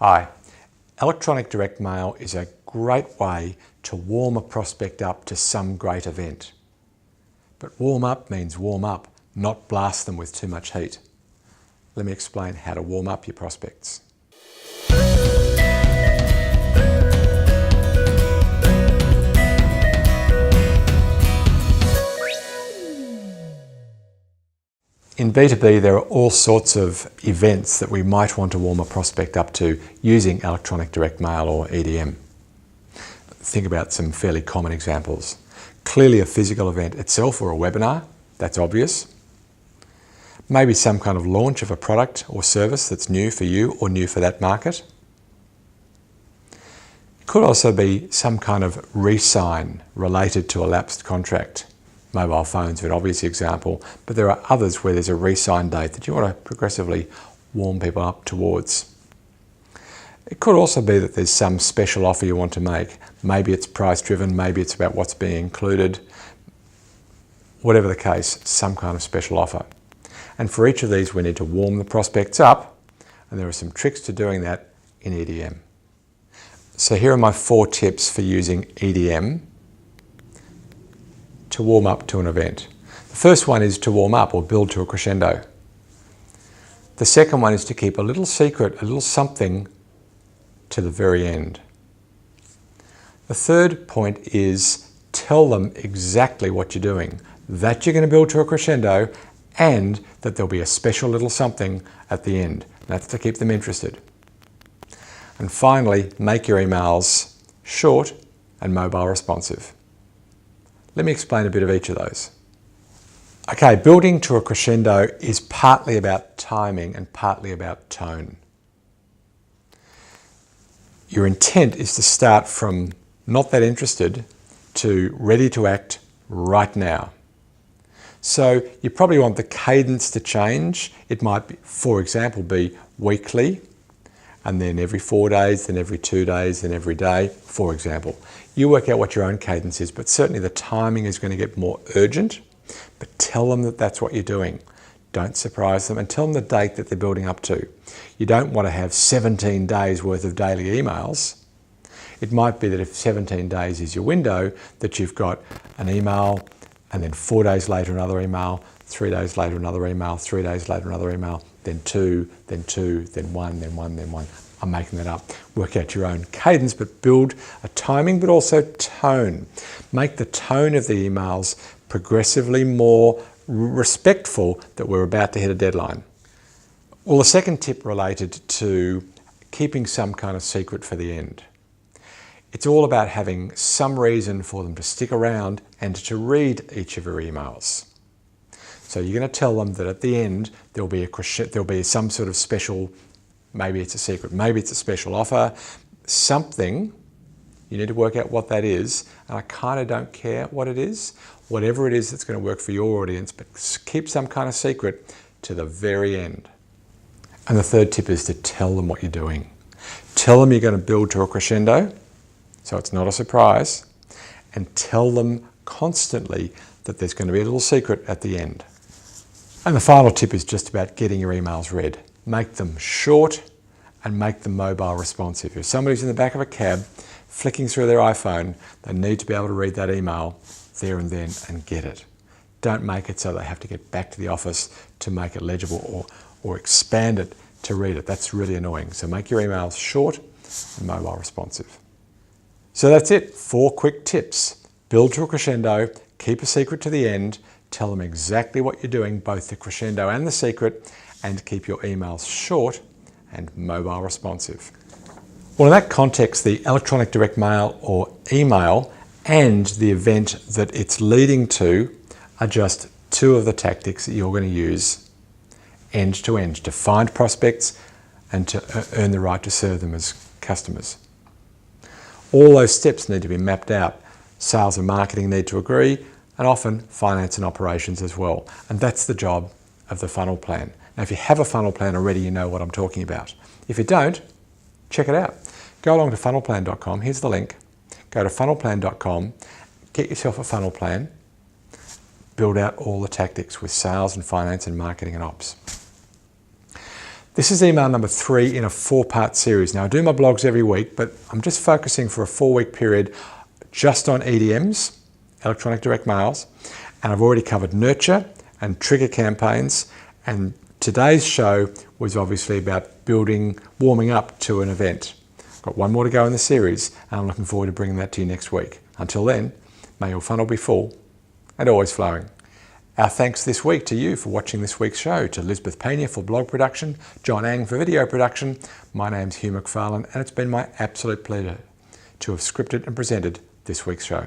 Hi. Electronic direct mail is a great way to warm a prospect up to some great event. But warm up means warm up, not blast them with too much heat. Let me explain how to warm up your prospects. In B2B, there are all sorts of events that we might want to warm a prospect up to using electronic direct mail or EDM. Think about some fairly common examples. Clearly a physical event itself or a webinar, that's obvious. Maybe some kind of launch of a product or service that's new for you or new for that market. It could also be some kind of re-sign related to a lapsed contract. Mobile phones are an obvious example, but there are others where there's a re-sign date that you want to progressively warm people up towards. It could also be that there's some special offer you want to make. Maybe it's price driven, maybe it's about what's being included. Whatever the case, some kind of special offer. And for each of these we need to warm the prospects up, and there are some tricks to doing that in EDM. So here are my 4 tips for using EDM to warm up to an event. The first one is to warm up or build to a crescendo. The second one is to keep a little secret, a little something to the very end. The third point is tell them exactly what you're doing, that you're going to build to a crescendo and that there'll be a special little something at the end. That's to keep them interested. And finally, make your emails short and mobile responsive. Let me explain a bit of each of those. Okay, building to a crescendo is partly about timing and partly about tone. Your intent is to start from not that interested to ready to act right now. So you probably want the cadence to change. It might be, for example, be weekly, and then every 4 days, then every 2 days, then every day, for example. You work out what your own cadence is, but certainly the timing is going to get more urgent, but tell them that that's what you're doing. Don't surprise them and tell them the date that they're building up to. You don't want to have 17 days worth of daily emails. It might be that if 17 days is your window, that you've got an email and then 4 days later another email, 3 days later another email, 3 days later another email, then 2, then 2, then 1, then 1, then 1. I'm making that up. Work out your own cadence, but build a timing, but also tone. Make the tone of the emails progressively more respectful that we're about to hit a deadline. Well, the second tip related to keeping some kind of secret for the end. It's all about having some reason for them to stick around and to read each of your emails. So you're going to tell them that at the end there'll be some sort of special, maybe it's a secret, maybe it's a special offer, something. You need to work out what that is, and I kind of don't care what it is. Whatever it is that's going to work for your audience, but keep some kind of secret to the very end. And the third tip is to tell them what you're doing. Tell them you're going to build to a crescendo, so it's not a surprise, and tell them constantly that there's going to be a little secret at the end. And the final tip is just about getting your emails read. Make them short and make them mobile responsive. If somebody's in the back of a cab flicking through their iPhone, they need to be able to read that email there and then and get it. Don't make it so they have to get back to the office to make it legible or expand it to read it. That's really annoying. So make your emails short and mobile responsive. So that's it. 4 quick tips. Build to a crescendo, keep a secret to the end, tell them exactly what you're doing, both the crescendo and the secret, and keep your emails short and mobile responsive. Well, in that context, the electronic direct mail or email and the event that it's leading to are just 2 of the tactics that you're going to use end to end to find prospects and to earn the right to serve them as customers. All those steps need to be mapped out. Sales and marketing need to agree, and often finance and operations as well. And that's the job of the funnel plan. Now, if you have a funnel plan already, you know what I'm talking about. If you don't, check it out. Go along to funnelplan.com. Here's the link. Go to funnelplan.com, get yourself a funnel plan, build out all the tactics with sales and finance and marketing and ops. This is email number 3 in a 4-part series. Now I do my blogs every week, but I'm just focusing for a 4-week period just on EDMs, electronic direct mails, and I've already covered nurture and trigger campaigns, and today's show was obviously about warming up to an event. I've got one more to go in the series, and I'm looking forward to bringing that to you next week. Until then, may your funnel be full and always flowing. Our thanks this week to you for watching this week's show, to Elizabeth Pena for blog production, John Ang for video production. My name's Hugh McFarlane, and it's been my absolute pleasure to have scripted and presented this week's show.